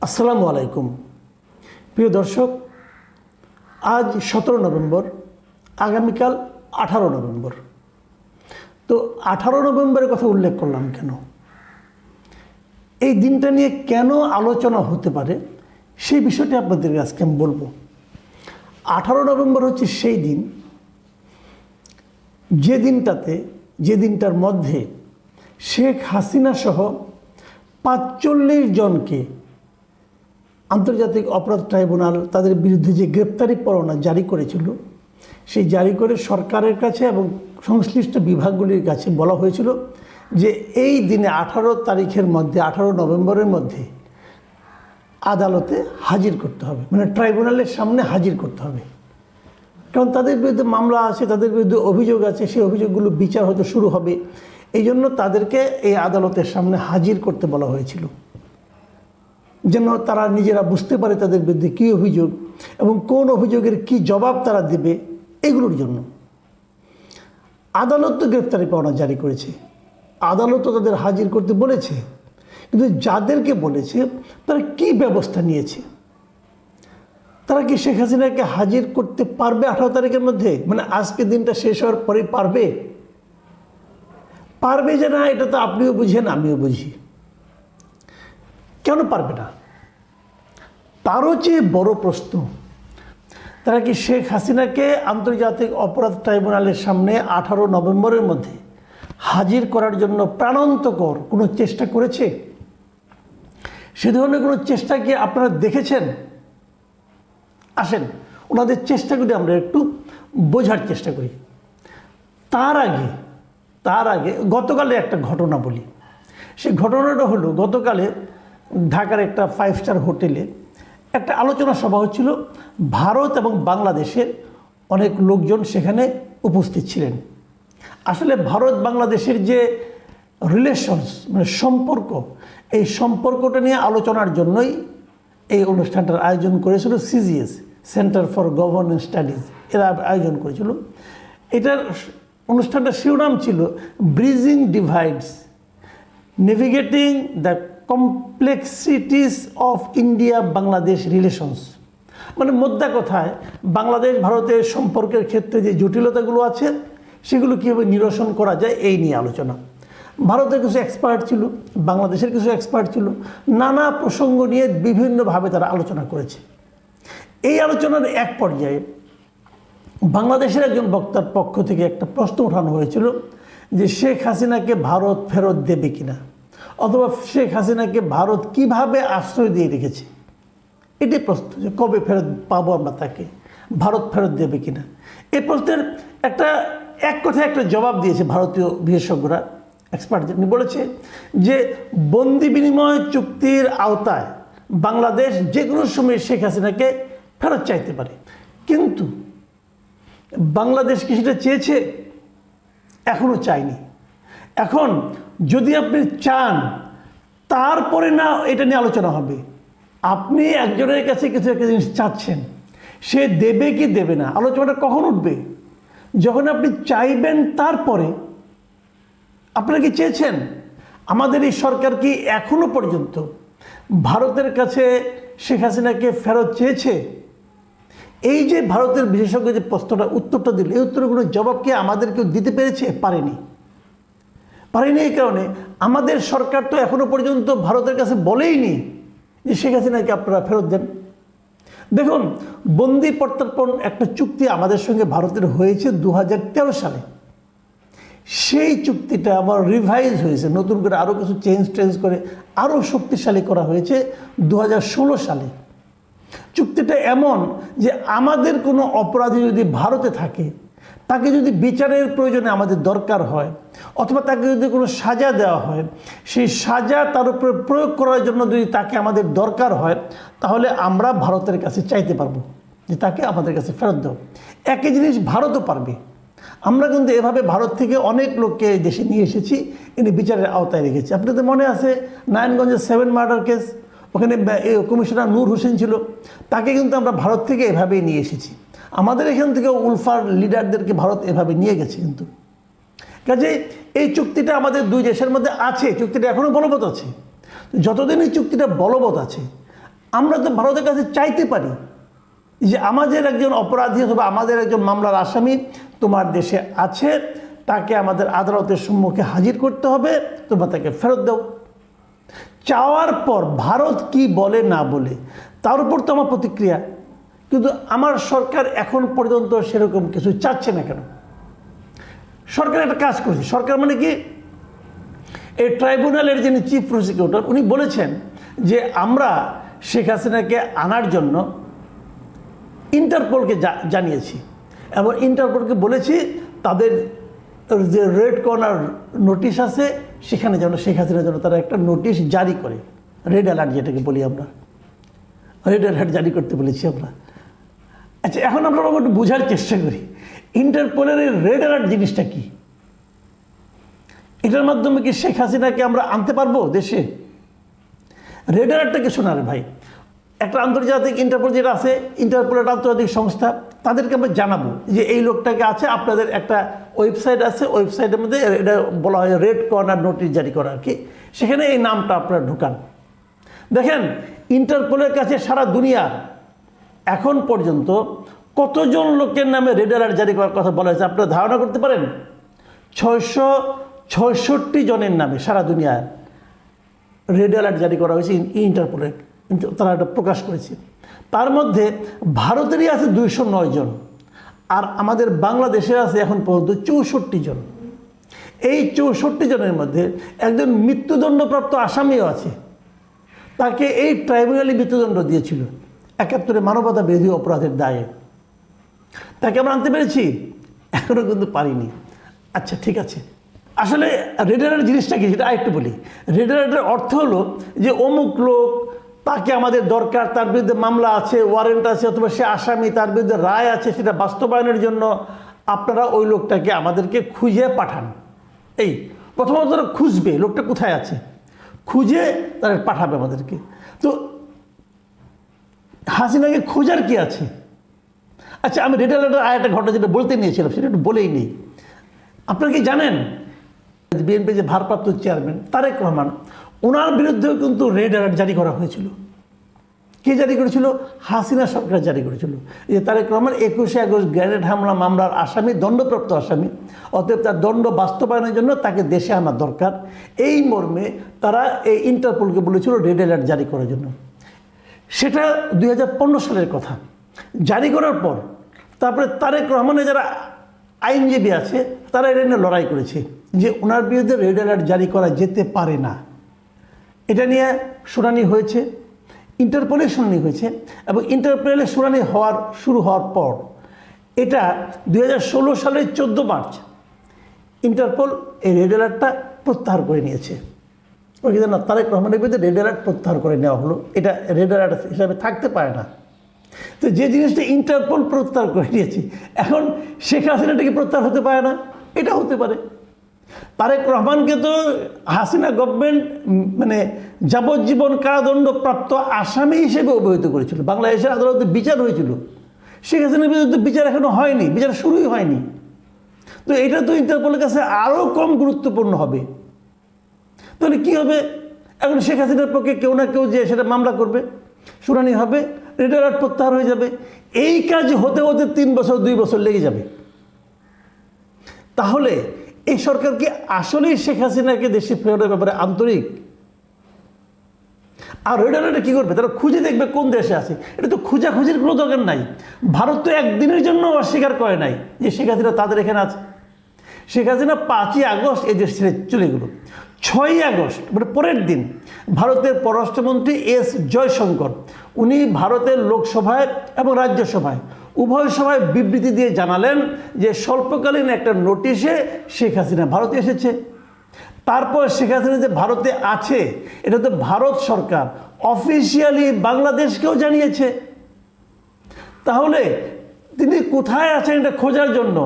আসসালামু আলাইকুম প্রিয় দর্শক, আজ 17 নভেম্বর, আগামীকাল 18 নভেম্বর। তো 18 নভেম্বরের কথা উল্লেখ করলাম কেন, এই দিনটা নিয়ে কেন আলোচনা হতে পারে সেই বিষয়টি আপনাদের আজকে আমি বলবো। 18 নভেম্বর হচ্ছে সেই দিন, যে দিনটার মধ্যে শেখ হাসিনা সহ 45 জনকে আন্তর্জাতিক অপরাধ ট্রাইব্যুনাল তাদের বিরুদ্ধে যে গ্রেপ্তারি পরোয়ানা জারি করেছিল, সেই জারি করে সরকারের কাছে এবং সংশ্লিষ্ট বিভাগগুলির কাছে বলা হয়েছিল যে এই দিনে 18 তারিখের মধ্যে, 18 নভেম্বরের মধ্যে আদালতে হাজির করতে হবে, মানে ট্রাইব্যুনালের সামনে হাজির করতে হবে। কারণ তাদের বিরুদ্ধে মামলা আছে, তাদের বিরুদ্ধে অভিযোগ আছে, সেই অভিযোগগুলো বিচার হয়তো শুরু হবে। এই জন্য তাদেরকে এই আদালতের সামনে হাজির করতে বলা হয়েছিল, যেন তারা নিজেরা বুঝতে পারে তাদের বিরুদ্ধে কী অভিযোগ এবং কোন অভিযোগের কি জবাব তারা দেবে। এগুলোর জন্য আদালত তো গ্রেপ্তারি পরোয়ানা জারি করেছে, আদালতও তাদের হাজির করতে বলেছে, কিন্তু যাদেরকে বলেছে তারা কি ব্যবস্থা নিয়েছে? তারা কি শেখ হাসিনাকে হাজির করতে পারবে 18 তারিখের মধ্যে? মানে আজকে দিনটা শেষ হওয়ার পরে পারবে যে না, এটা তো আপনিও বুঝেন, আমিও বুঝি। কেন পারবে না? তারও চেয়ে বড় প্রশ্ন, তারা কি শেখ হাসিনাকে আন্তর্জাতিক অপরাধ ট্রাইব্যুনালের সামনে 18 নভেম্বরের মধ্যে হাজির করার জন্য প্রাণান্তকর কোনো চেষ্টা করেছে? সে ধরনের কোনো চেষ্টা কি আপনারা দেখেছেন? আসেন ওনাদের চেষ্টাগুলি আমরা একটু বোঝার চেষ্টা করি। তার আগে গতকালে একটা ঘটনা বলি। সেই ঘটনাটা হলো, গতকালে ঢাকার একটা 5 স্টার হোটেলে একটা আলোচনা সভা হচ্ছিল। ভারত এবং বাংলাদেশের অনেক লোকজন সেখানে উপস্থিত ছিলেন। আসলে ভারত বাংলাদেশের যে রিলেশনস, মানে সম্পর্ক, এই সম্পর্কটা নিয়ে আলোচনার জন্যই এই অনুষ্ঠানটার আয়োজন করেছিল CGS, centre for governance studies, এরা আয়োজন করেছিল। এটার অনুষ্ঠানটার শিরোনাম ছিল bridging divides, navigating the complexities of India Bangladesh relations. মানে মোদ্দা কথায় বাংলাদেশ ভারতের সম্পর্কের ক্ষেত্রে যে জটিলতাগুলো আছে সেগুলো কীভাবে নিরসন করা যায় এই নিয়ে আলোচনা। ভারতের কিছু এক্সপার্ট ছিল, বাংলাদেশের কিছু এক্সপার্ট ছিল, নানা প্রসঙ্গ নিয়ে বিভিন্নভাবে তারা আলোচনা করেছে। এই আলোচনার এক পর্যায়ে বাংলাদেশের একজন বক্তার পক্ষ থেকে একটা প্রশ্ন ওঠানো হয়েছিল যে শেখ হাসিনাকে ভারত ফেরত দেবে কিনা, অথবা শেখ হাসিনাকে ভারত কিভাবে আশ্রয় দিয়ে রেখেছে। এটি প্রশ্ন, যে কবে ফেরত পাবো আমরা তাকে, ভারত ফেরত দেবে কিনা। এই প্রশ্নের এক কথায় একটা জবাব দিয়েছে ভারতীয় বিশেষজ্ঞরা, এক্সপার্ট বলেছে যে বন্দি বিনিময় চুক্তির আওতায় বাংলাদেশ যে কোনো সময় শেখ হাসিনাকে ফেরত চাইতে পারে। কিন্তু বাংলাদেশ কি সেটা চেয়েছে? এখনও চায়নি। এখন যদি আপনি চান, তারপরে না এটা নিয়ে আলোচনা হবে। আপনি একজনের কাছে কিছু একটা জিনিস চাচ্ছেন, সে দেবে কি দেবে না, আলোচনাটা কখন উঠবে? যখন আপনি চাইবেন। তারপরে আপনারা কি চেয়েছেন? আমাদের এই সরকার কি এখনো পর্যন্ত ভারতের কাছে শেখ হাসিনাকে ফেরত চেয়েছে? এই যে ভারতের বিশেষজ্ঞ যে প্রশ্নটা উত্তরটা দিল, এই উত্তরগুলো জবাব কি আমাদের কেউ দিতে পেরেছে? পারেনি। এই কারণে আমাদের সরকার তো এখনো পর্যন্ত ভারতের কাছে বলেইনি যে শেখ হাসিনাকে আপনারা ফেরত দেন। দেখুন, বন্দি প্রত্যর্পণ একটা চুক্তি আমাদের সঙ্গে ভারতের হয়েছে 2013 সালে। সেই চুক্তিটা আবার রিভাইজ হয়েছে, নতুন করে আরও কিছু চেঞ্জ করে আরও শক্তিশালী করা হয়েছে 2016 সালে। চুক্তিটা এমন যে আমাদের কোনো অপরাধী যদি ভারতে থাকে, তাকে যদি বিচারের প্রয়োজনে আমাদের দরকার হয়, অথবা তাকে যদি কোনো সাজা দেওয়া হয়, সেই সাজা তার উপরে প্রয়োগ করার জন্য যদি তাকে আমাদের দরকার হয়, তাহলে আমরা ভারতের কাছে চাইতে পারবো যে তাকে আমাদের কাছে ফেরত দাও। একই জিনিস ভারতও পারবে। আমরা কিন্তু এভাবে ভারত থেকে অনেক লোককে দেশে নিয়ে এসেছি, এনে বিচারের আওতায় রেখেছি। আপনাদের মনে আছে নারায়ণগঞ্জের 7 মার্ডার কেস, ওখানে কমিশনার নূর হোসেন ছিল, তাকে কিন্তু আমরা ভারত থেকে এভাবেই নিয়ে এসেছি। আমাদের এখান থেকে উলফার লিডারদেরকে ভারত এভাবে নিয়ে গেছে। কিন্তু কাজে এই চুক্তিটা আমাদের দুই দেশের মধ্যে আছে, চুক্তিটা এখনও বলবৎ আছে। যতদিন এই চুক্তিটা বলবৎ আছে, আমরা তো ভারতের কাছে চাইতে পারি যে আমাদের একজন অপরাধী অথবা আমাদের একজন মামলার আসামি তোমার দেশে আছে, তাকে আমাদের আদালতের সম্মুখে হাজির করতে হবে, তোমরা তাকে ফেরত দাও। চাওয়ার পর ভারত কি বলে না বলে তার উপর তো আমার প্রতিক্রিয়া। কিন্তু আমার সরকার এখন পর্যন্ত সেরকম কিছু চাচ্ছে না কেন? সরকার একটা কাজ করেছে। সরকার মানে কি, এই ট্রাইব্যুনালের যিনি চিফ প্রসিকিউটর উনি বলেছেন যে আমরা শেখ হাসিনাকে আনার জন্য ইন্টারপোলকে জানিয়েছি এবং ইন্টারপোলকে বলেছি তাদের যে রেড কর্নার নোটিশ আছে সেখানে যেন শেখ হাসিনার জন্য তারা একটা নোটিশ জারি করে, রেড অ্যালার্ট যেটাকে বলি আমরা, রেড অ্যালার্ট জারি করতে বলেছি আমরা। আচ্ছা, এখন আমরা একটু বোঝার চেষ্টা করি ইন্টারপোলের রেড অ্যালার্ট জিনিসটা কি। এটার মাধ্যমে কি শেখ হাসিনাকে আমরা আনতে পারবো দেশে? রেড অ্যালার্টটাকে শোনারে ভাই, একটা আন্তর্জাতিক ইন্টারপোল যেটা আছে, ইন্টারপোল একটা আন্তর্জাতিক সংস্থা, তাদেরকে আমরা জানাবো যে এই লোকটাকে আছে, আপনাদের একটা ওয়েবসাইট আছে, ওয়েবসাইটের মধ্যে এটা বলা হয় রেড কর্নার নোটিশ জারি করা আর কি, সেখানে এই নামটা আপনারা ঢুকান। দেখেন ইন্টারপোলের কাছে সারা দুনিয়া এখন পর্যন্ত কতজন লোকের নামে রেড অ্যালার্ট জারি করার কথা বলা হয়েছে আপনারা ধারণা করতে পারেন? 666 জনের নামে সারা দুনিয়ায় রেড অ্যালার্ট জারি করা হয়েছে ইন্টারপোলে, তারা এটা প্রকাশ করেছে। তার মধ্যে ভারতেরই আছে 209 জন, আর আমাদের বাংলাদেশের আছে এখন পর্যন্ত 64 জন। এই 64 জনের মধ্যে একজন মৃত্যুদণ্ডপ্রাপ্ত আসামিও আছে, তাকে এই ট্রাইব্যুনালে মৃত্যুদণ্ড দিয়েছিল 71 মানবতা বিরোধী অপরাধের দায়ে। তাকে আমরা আনতে পেরেছি? এখনও কিন্তু পারিনি। আচ্ছা ঠিক আছে, আসলে রেড অ্যালার্ট জিনিসটা কি সেটা আরেকটু বলি। রেড অ্যালার্টের অর্থ হলো যে অমুক লোক, তাকে আমাদের দরকার, তার বিরুদ্ধে মামলা আছে, ওয়ারেন্ট আছে, অথবা সে আসামি, তার বিরুদ্ধে রায় আছে, সেটা বাস্তবায়নের জন্য আপনারা ওই লোকটাকে আমাদেরকে খুঁজে পাঠান। এই প্রথমত তারা খুঁজবে লোকটা কোথায় আছে, খুঁজে তারা পাঠাবে আমাদেরকে। তো হাসিনাকে খোঁজার কি আছে? আচ্ছা, আমি রেড অ্যালার্টের আরেকটা ঘটনা যেটা বলতে নিয়েছিলাম সেটা একটু বলেই নেই। আপনারা কি জানেন বিএনপি যে ভারপ্রাপ্ত চেয়ারম্যান তারেক রহমান, ওনার বিরুদ্ধেও কিন্তু রেড অ্যালার্ট জারি করা হয়েছিল। কে জারি করেছিল? হাসিনা সরকার জারি করেছিল। যে তারেক রহমান 21শে আগস্ট গ্রেনেড হামলা মামলার আসামি, দণ্ডপ্রাপ্ত আসামি, অতএব তার দণ্ড বাস্তবায়নের জন্য তাকে দেশে আনা দরকার, এই মর্মে তারা এই ইন্টারপোলকে বলেছিল রেড অ্যালার্ট জারি করার জন্য। সেটা 2015 সালের কথা। জারি করার পর তারপরে তারেক রহমানের যারা আইনজীবী আছে তারা এটা নিয়ে লড়াই করেছে যে ওনার বিরুদ্ধে রেড অ্যালার্ট জারি করা যেতে পারে না। এটা নিয়ে শুনানি হয়েছে, ইন্টারপোলের শুনানি হয়েছে, এবং ইন্টারপোলের শুনানি শুরু হওয়ার পর এটা 2016 সালের 14 মার্চ ইন্টারপোল এই রেড অ্যালার্টটা প্রত্যাহার করে নিয়েছে। ওই না, তারেক রহমানের বিরুদ্ধে রেড অ্যালার্ট প্রত্যাহার করে নেওয়া হলো, এটা রেড অ্যালার্ট হিসাবে থাকতে পারে না। তো যে জিনিসটা ইন্টারপোল প্রত্যাহার করে নিয়েছে, এখন শেখ হাসিনাটাকে প্রত্যাহার হতে পারে না? এটা হতে পারে। তারেক রহমানকে তো হাসিনা গভর্নমেন্ট মানে যাবজ্জীবন কারাদণ্ডপ্রাপ্ত আসামি হিসেবে অভিহিত করেছিল, বাংলাদেশের আদালতে বিচার হয়েছিল। শেখ হাসিনার বিরুদ্ধে বিচার এখনো হয়নি, বিচার শুরুই হয়নি। তো এটা তো ইন্টারপোলের কাছে আরও কম গুরুত্বপূর্ণ হবে। তাহলে কী হবে? এখন শেখ হাসিনার পক্ষে কেউ না কেউ যে সেটা মামলা করবে, শুনানি হবে, রেড অ্যালার্ট প্রত্যাহার হয়ে যাবে। এই কাজ হতে হতে 3 বছর 2 বছর লেগে যাবে। তাহলে এই সরকার কি আসলেই শেখ হাসিনাকে দেশে ফেরানোর ব্যাপারে আন্তরিক? আর রেড অ্যালার্টে কী করবে? তারা খুঁজে দেখবে কোন দেশে আছে। এটা তো খোঁজাখুঁজির কোনো দরকার নাই। ভারত তো একদিনের জন্য অস্বীকার করে নাই যে শেখ হাসিনা তাদের এখানে আছে। শেখ হাসিনা 5ই আগস্ট এই দেশ ছেড়ে চলে গেল। 6ই আগস্ট মানে পরের দিন ভারতের পররাষ্ট্রমন্ত্রী এস জয়শঙ্কর উনি ভারতের লোকসভায় এবং রাজ্যসভায় উভয় সভায় বিবৃতি দিয়ে জানালেন যে স্বল্পকালীন একটা নোটিশে শেখ হাসিনা ভারতে এসেছে। তারপর শেখ হাসিনা যে ভারতে আছে এটা তো ভারত সরকার অফিসিয়ালি বাংলাদেশকেও জানিয়েছে। তাহলে তিনি কোথায় আছেন এটা খোঁজার জন্য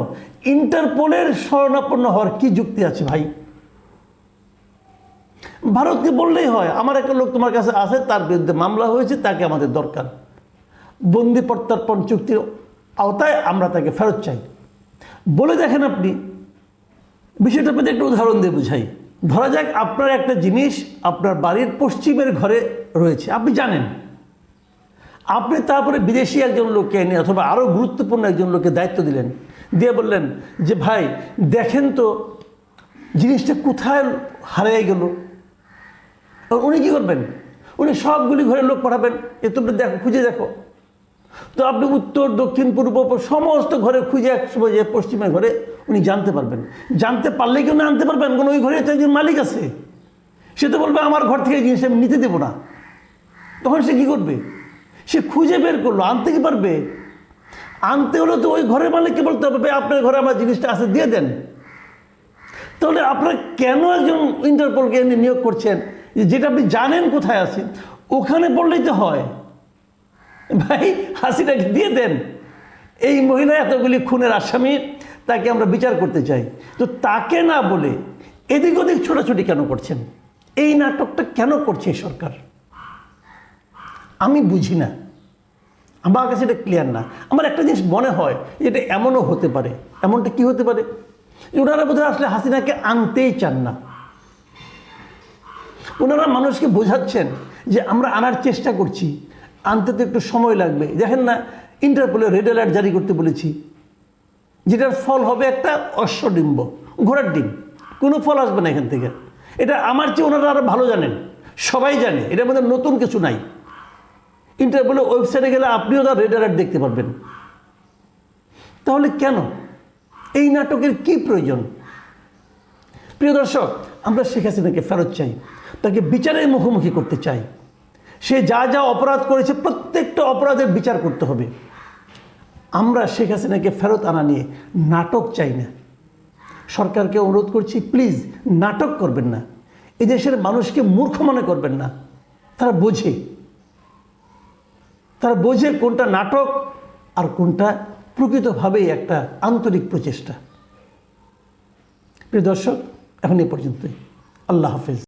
ইন্টারপোলের শরণাপন্ন হওয়ার কি যুক্তি আছে ভাই? ভারতকে বললেই হয় আমার একটা লোক তোমার কাছে আছে, তার বিরুদ্ধে মামলা হয়েছে, তাকে আমাদের দরকার, বন্দি প্রত্যর্পণ চুক্তির আওতায় আমরা তাকে ফেরত চাই। বলে দেখেন আপনি। বিষয়টা আপনাদের একটা উদাহরণ দিয়ে বুঝাই। ধরা যাক আপনার একটা জিনিস আপনার বাড়ির পশ্চিমের ঘরে রয়েছে, আপনি জানেন আপনি তারপরে বিদেশি একজন লোককে এনে অথবা আরও গুরুত্বপূর্ণ একজন লোককে দায়িত্ব দিলেন, দিয়ে বললেন যে ভাই দেখেন তো জিনিসটা কোথায় হারিয়ে গেল। উনি কী করবেন? উনি সবগুলি ঘরের লোক পাঠাবেন, তোমরা দেখো, খুঁজে দেখো। তো আপনি উত্তর দক্ষিণ পূর্ব সমস্ত ঘরে খুঁজে এক সময় যে পশ্চিমের ঘরে উনি জানতে পারবেন। জানতে পারলে কেউ না আনতে পারবেন, কারণ ওই ঘরে তো একজন মালিক আছে। সে তো বলবে আমার ঘর থেকে জিনিস আমি নিতে দেবো না। তখন সে কী করবে? সে খুঁজে বের করলো, আনতে কি পারবে? আনতে হলে তো ওই ঘরের মালিককে বলতে হবে আপনার ঘরে আমার জিনিসটা আছে, দিয়ে দেন। তাহলে আপনারা কেন একজন ইন্টারপোলকে এনে নিয়োগ করছেন যেটা আপনি জানেন কোথায় আছে? ওখানে বললেই তো হয়, ভাই হাসিনাকে দিয়ে দেন, এই মহিলা এতগুলি খুনের আসামি, তাকে আমরা বিচার করতে চাই। তো তাকে না বলে এদিক ওদিক ছোটাছুটি কেন করছেন? এই নাটকটা কেন করছে সরকার? আমি বুঝি না, আমার কাছে এটা ক্লিয়ার না। আমার একটা জিনিস মনে হয় এটা এমনও হতে পারে। এমনটা কি হতে পারে? ওনারা বোধহয় আসলে হাসিনাকে আনতেই চান না। ওনারা মানুষকে বোঝাচ্ছেন যে আমরা আনার চেষ্টা করছি, আনতে তো একটু সময় লাগবে। দেখেন না, ইন্টারপোলে রেড অ্যালার্ট জারি করতে বলেছি, যেটার ফল হবে একটা অশ্বডিম্ব, ঘোড়ার ডিম। কোনো ফল আসবে না এখান থেকে। এটা আমার চেয়ে ওনারা আরও ভালো জানেন, সবাই জানে, এটার মধ্যে নতুন কিছু নাই। ইন্টারপোলের ওয়েবসাইটে গেলে আপনিও তার রেড অ্যালার্ট দেখতে পারবেন। তাহলে কেন এই নাটকের কি প্রয়োজন? প্রিয় দর্শক, আমরা শেখ হাসিনাকে ফেরত চাই, তাকে বিচারের মুখোমুখি করতে চাই। সে যা যা অপরাধ করেছে প্রত্যেকটা অপরাধের বিচার করতে হবে। আমরা শেখ হাসিনাকে ফেরত আনা নিয়ে নাটক চাই না। সরকারকে অনুরোধ করছি, প্লিজ নাটক করবেন না, এদেশের মানুষকে মূর্খ মনে করবেন না। তারা বোঝে কোনটা নাটক আর কোনটা প্রকৃতভাবেই একটা আন্তরিক প্রচেষ্টা। প্রিয় দর্শক, এখন এ পর্যন্তই। আল্লাহ হাফেজ।